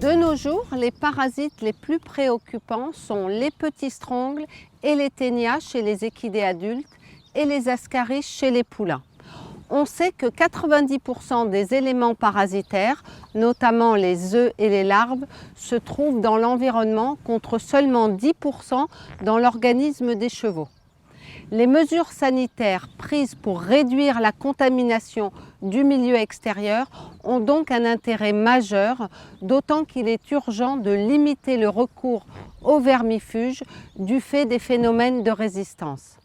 De nos jours, les parasites les plus préoccupants sont les petits strongles et les ténias chez les équidés adultes et les ascaris chez les poulains. On sait que 90% des éléments parasitaires, notamment les œufs et les larves, se trouvent dans l'environnement contre seulement 10% dans l'organisme des chevaux. Les mesures sanitaires prises pour réduire la contamination du milieu extérieur ont donc un intérêt majeur, d'autant qu'il est urgent de limiter le recours aux vermifuges du fait des phénomènes de résistance.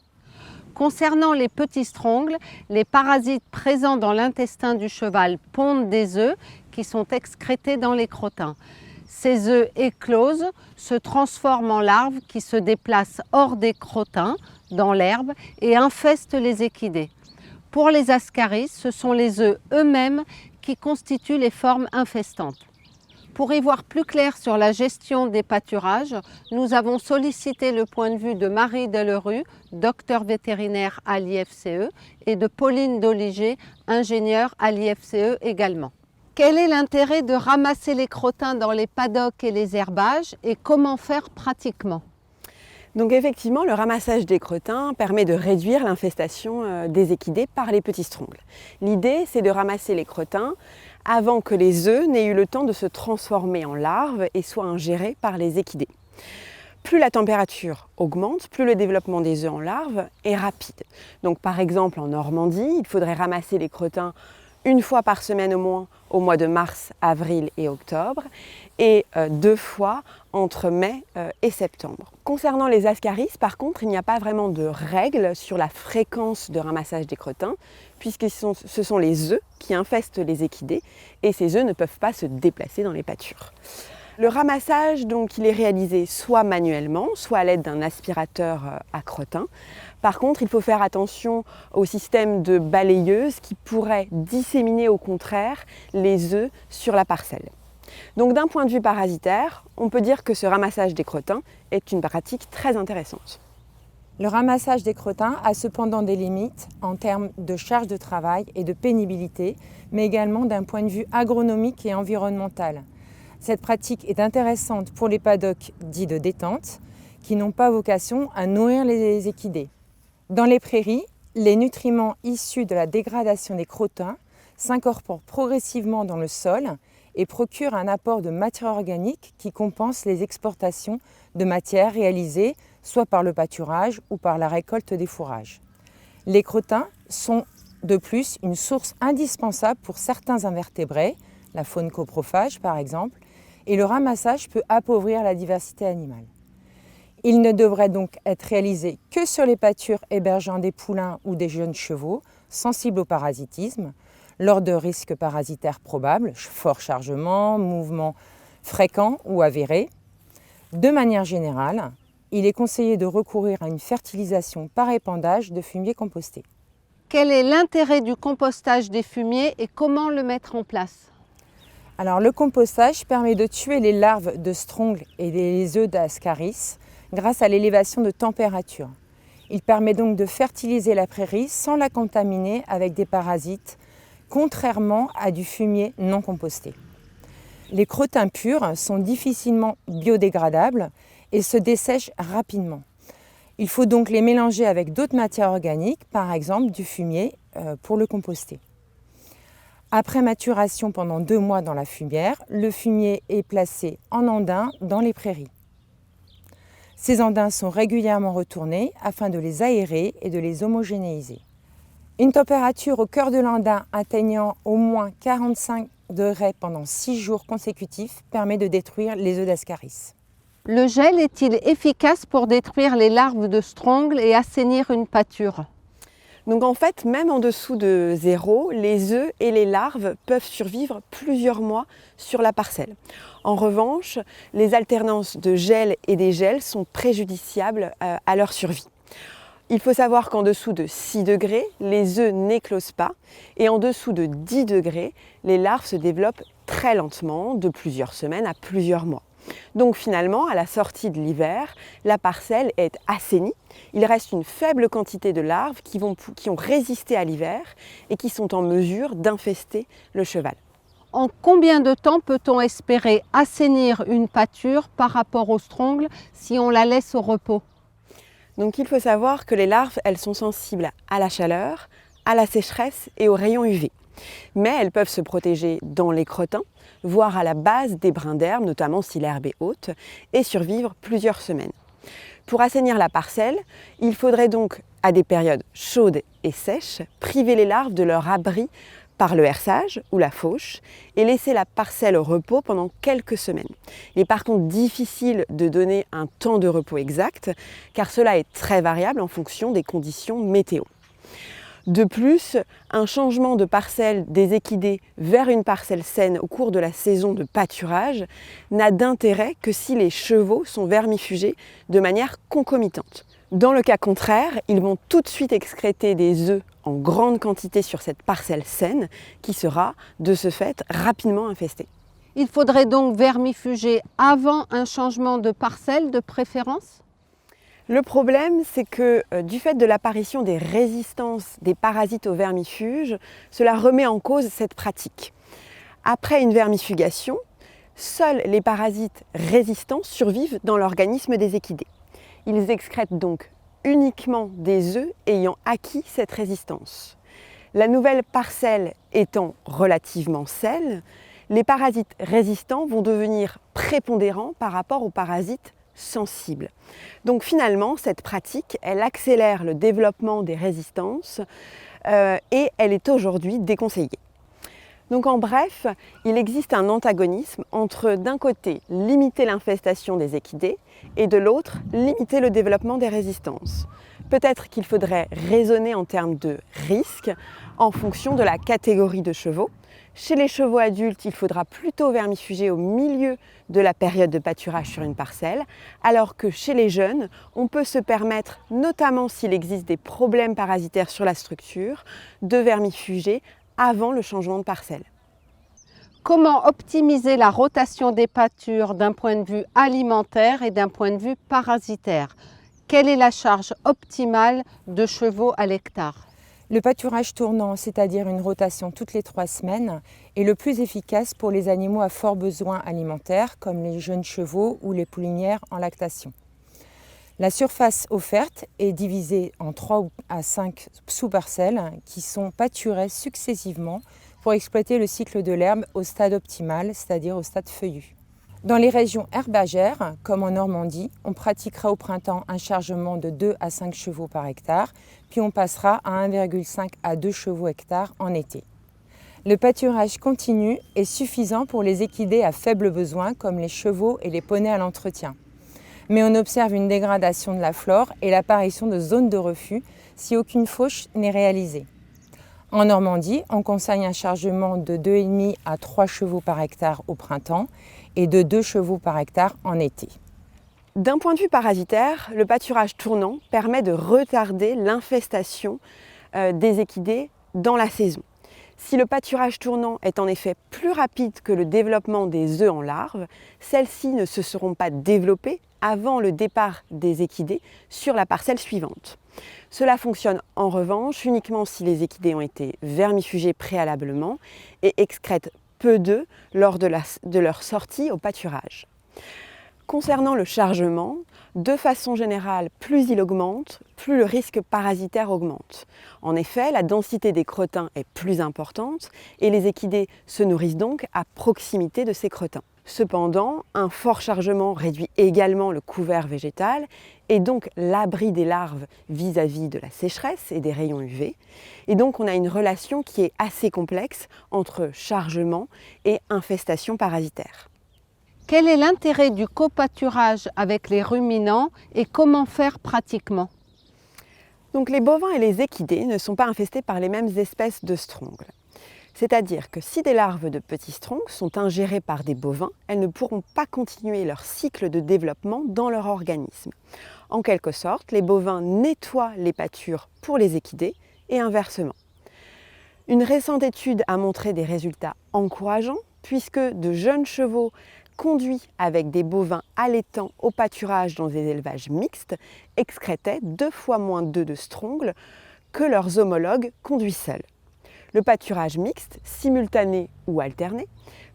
Concernant les petits strongles, les parasites présents dans l'intestin du cheval pondent des œufs qui sont excrétés dans les crottins. Ces œufs éclosent, se transforment en larves qui se déplacent hors des crottins, dans l'herbe, et infestent les équidés. Pour les ascaris, ce sont les œufs eux-mêmes qui constituent les formes infestantes. Pour y voir plus clair sur la gestion des pâturages, nous avons sollicité le point de vue de Marie Delerue, docteur vétérinaire à l'IFCE, et de Pauline Doliger, ingénieure à l'IFCE également. Quel est l'intérêt de ramasser les crottins dans les paddocks et les herbages et comment faire pratiquement ? Donc effectivement, le ramassage des crottins permet de réduire l'infestation des équidés par les petits strongles. L'idée, c'est de ramasser les crottins avant que les œufs n'aient eu le temps de se transformer en larves et soient ingérés par les équidés. Plus la température augmente, plus le développement des œufs en larves est rapide. Donc par exemple en Normandie, il faudrait ramasser les crottins une fois par semaine au moins au mois de mars, avril et octobre et 2 fois entre mai et septembre. Concernant les ascaris, par contre, il n'y a pas vraiment de règles sur la fréquence de ramassage des crottins puisque ce sont les œufs qui infestent les équidés et ces œufs ne peuvent pas se déplacer dans les pâtures. Le ramassage, donc, il est réalisé soit manuellement, soit à l'aide d'un aspirateur à crottin. Par contre, il faut faire attention au système de balayeuse qui pourrait disséminer au contraire les œufs sur la parcelle. Donc d'un point de vue parasitaire, on peut dire que ce ramassage des crottins est une pratique très intéressante. Le ramassage des crottins a cependant des limites en termes de charge de travail et de pénibilité, mais également d'un point de vue agronomique et environnemental. Cette pratique est intéressante pour les paddocks dits de détente, qui n'ont pas vocation à nourrir les équidés. Dans les prairies, les nutriments issus de la dégradation des crottins s'incorporent progressivement dans le sol et procurent un apport de matière organique qui compense les exportations de matière réalisées soit par le pâturage ou par la récolte des fourrages. Les crottins sont de plus une source indispensable pour certains invertébrés, la faune coprophage par exemple, et le ramassage peut appauvrir la diversité animale. Il ne devrait donc être réalisé que sur les pâtures hébergeant des poulains ou des jeunes chevaux sensibles au parasitisme, lors de risques parasitaires probables, fort chargement, mouvements fréquents ou avérés. De manière générale, il est conseillé de recourir à une fertilisation par épandage de fumier composté. Quel est l'intérêt du compostage des fumiers et comment le mettre en place ? Alors, le compostage permet de tuer les larves de strongles et les œufs d'ascaris grâce à l'élévation de température. Il permet donc de fertiliser la prairie sans la contaminer avec des parasites, contrairement à du fumier non composté. Les crottins purs sont difficilement biodégradables et se dessèchent rapidement. Il faut donc les mélanger avec d'autres matières organiques, par exemple du fumier pour le composter. Après maturation pendant 2 mois dans la fumière, le fumier est placé en andin dans les prairies. Ces andins sont régulièrement retournés afin de les aérer et de les homogénéiser. Une température au cœur de l'andin atteignant au moins 45 degrés pendant 6 jours consécutifs permet de détruire les œufs d'ascaris. Le gel est-il efficace pour détruire les larves de strongles et assainir une pâture ? Donc en fait, même en dessous de 0, les œufs et les larves peuvent survivre plusieurs mois sur la parcelle. En revanche, les alternances de gel et dégel sont préjudiciables à leur survie. Il faut savoir qu'en dessous de 6 degrés, les œufs n'éclosent pas et en dessous de 10 degrés, les larves se développent très lentement, de plusieurs semaines à plusieurs mois. Donc finalement, à la sortie de l'hiver, la parcelle est assainie. Il reste une faible quantité de larves qui ont résisté à l'hiver et qui sont en mesure d'infester le cheval. En combien de temps peut-on espérer assainir une pâture par rapport aux strongles si on la laisse au repos? Donc il faut savoir que les larves, elles sont sensibles à la chaleur, à la sécheresse et aux rayons UV. Mais elles peuvent se protéger dans les crottins, voire à la base des brins d'herbe, notamment si l'herbe est haute, et survivre plusieurs semaines. Pour assainir la parcelle, il faudrait donc, à des périodes chaudes et sèches, priver les larves de leur abri par le herçage ou la fauche et laisser la parcelle au repos pendant quelques semaines. Il est par contre difficile de donner un temps de repos exact car cela est très variable en fonction des conditions météo. De plus, un changement de parcelle des équidés vers une parcelle saine au cours de la saison de pâturage n'a d'intérêt que si les chevaux sont vermifugés de manière concomitante. Dans le cas contraire, ils vont tout de suite excréter des œufs en grande quantité sur cette parcelle saine qui sera, de ce fait, rapidement infestée. Il faudrait donc vermifuger avant un changement de parcelle de préférence? Le problème, c'est que du fait de l'apparition des résistances des parasites aux vermifuges, cela remet en cause cette pratique. Après une vermifugation, seuls les parasites résistants survivent dans l'organisme des équidés. Ils excrètent donc uniquement des œufs ayant acquis cette résistance. La nouvelle parcelle étant relativement saine, les parasites résistants vont devenir prépondérants par rapport aux parasites sensibles. Donc finalement, cette pratique, elle accélère le développement des résistances et elle est aujourd'hui déconseillée. Donc en bref, il existe un antagonisme entre d'un côté limiter l'infestation des équidés et de l'autre limiter le développement des résistances. Peut-être qu'il faudrait raisonner en termes de risque en fonction de la catégorie de chevaux. Chez les chevaux adultes, il faudra plutôt vermifuger au milieu de la période de pâturage sur une parcelle, alors que chez les jeunes, on peut se permettre, notamment s'il existe des problèmes parasitaires sur la structure, de vermifuger avant le changement de parcelle. Comment optimiser la rotation des pâtures d'un point de vue alimentaire et d'un point de vue parasitaire? Quelle est la charge optimale de chevaux à l'hectare? Le pâturage tournant, c'est-à-dire une rotation toutes les 3 semaines, est le plus efficace pour les animaux à fort besoin alimentaire, comme les jeunes chevaux ou les poulinières en lactation. La surface offerte est divisée en 3 à 5 sous-parcelles qui sont pâturées successivement pour exploiter le cycle de l'herbe au stade optimal, c'est-à-dire au stade feuillu. Dans les régions herbagères, comme en Normandie, on pratiquera au printemps un chargement de 2 à 5 chevaux par hectare, puis on passera à 1,5 à 2 chevaux hectare en été. Le pâturage continu est suffisant pour les équidés à faible besoin, comme les chevaux et les poneys à l'entretien. Mais on observe une dégradation de la flore et l'apparition de zones de reflux si aucune fauche n'est réalisée. En Normandie, on conseille un chargement de 2,5 à 3 chevaux par hectare au printemps et de 2 chevaux par hectare en été. D'un point de vue parasitaire, le pâturage tournant permet de retarder l'infestation des équidés dans la saison. Si le pâturage tournant est en effet plus rapide que le développement des œufs en larves, celles-ci ne se seront pas développées avant le départ des équidés sur la parcelle suivante. Cela fonctionne en revanche uniquement si les équidés ont été vermifugés préalablement et excrètent peu d'œufs lors de leur sortie au pâturage. Concernant le chargement, de façon générale, plus il augmente, plus le risque parasitaire augmente. En effet, la densité des crottins est plus importante et les équidés se nourrissent donc à proximité de ces crottins. Cependant, un fort chargement réduit également le couvert végétal et donc l'abri des larves vis-à-vis de la sécheresse et des rayons UV. Et donc on a une relation qui est assez complexe entre chargement et infestation parasitaire. Quel est l'intérêt du copâturage avec les ruminants et comment faire pratiquement? Donc les bovins et les équidés ne sont pas infestés par les mêmes espèces de strongles. C'est-à-dire que si des larves de petits strongles sont ingérées par des bovins, elles ne pourront pas continuer leur cycle de développement dans leur organisme. En quelque sorte, les bovins nettoient les pâtures pour les équidés et inversement. Une récente étude a montré des résultats encourageants puisque de jeunes chevaux conduits avec des bovins allaitants au pâturage dans des élevages mixtes excrétaient 2 fois moins d'œufs de strongles que leurs homologues conduits seuls. Le pâturage mixte, simultané ou alterné,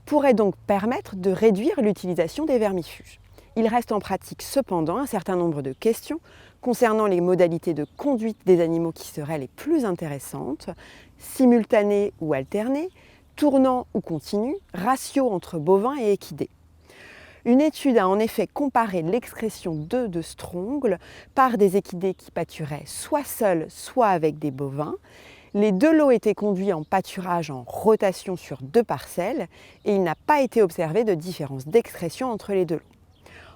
pourrait donc permettre de réduire l'utilisation des vermifuges. Il reste en pratique cependant un certain nombre de questions concernant les modalités de conduite des animaux qui seraient les plus intéressantes, simultanées ou alternées, tournant ou continu, ratio entre bovins et équidés. Une étude a en effet comparé l'excrétion d'œufs de strongles par des équidés qui pâturaient soit seuls, soit avec des bovins. Les deux lots étaient conduits en pâturage en rotation sur 2 parcelles et il n'a pas été observé de différence d'excrétion entre les deux lots.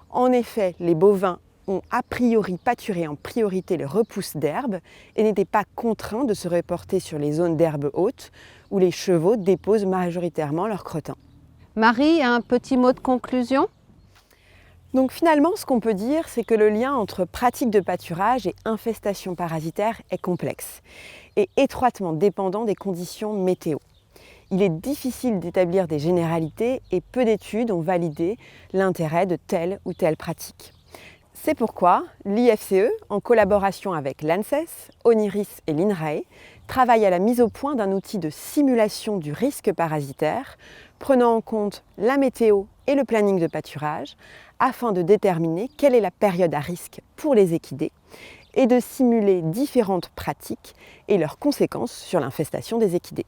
En effet, les bovins ont a priori pâturé en priorité les repousses d'herbe et n'étaient pas contraints de se reporter sur les zones d'herbe haute où les chevaux déposent majoritairement leurs crotins. Marie, un petit mot de conclusion? Donc finalement, ce qu'on peut dire, c'est que le lien entre pratique de pâturage et infestation parasitaire est complexe et étroitement dépendant des conditions météo. Il est difficile d'établir des généralités et peu d'études ont validé l'intérêt de telle ou telle pratique. C'est pourquoi l'IFCE, en collaboration avec l'ANSES, ONIRIS et l'INRAE, travaille à la mise au point d'un outil de simulation du risque parasitaire, prenant en compte la météo et le planning de pâturage, afin de déterminer quelle est la période à risque pour les équidés et de simuler différentes pratiques et leurs conséquences sur l'infestation des équidés.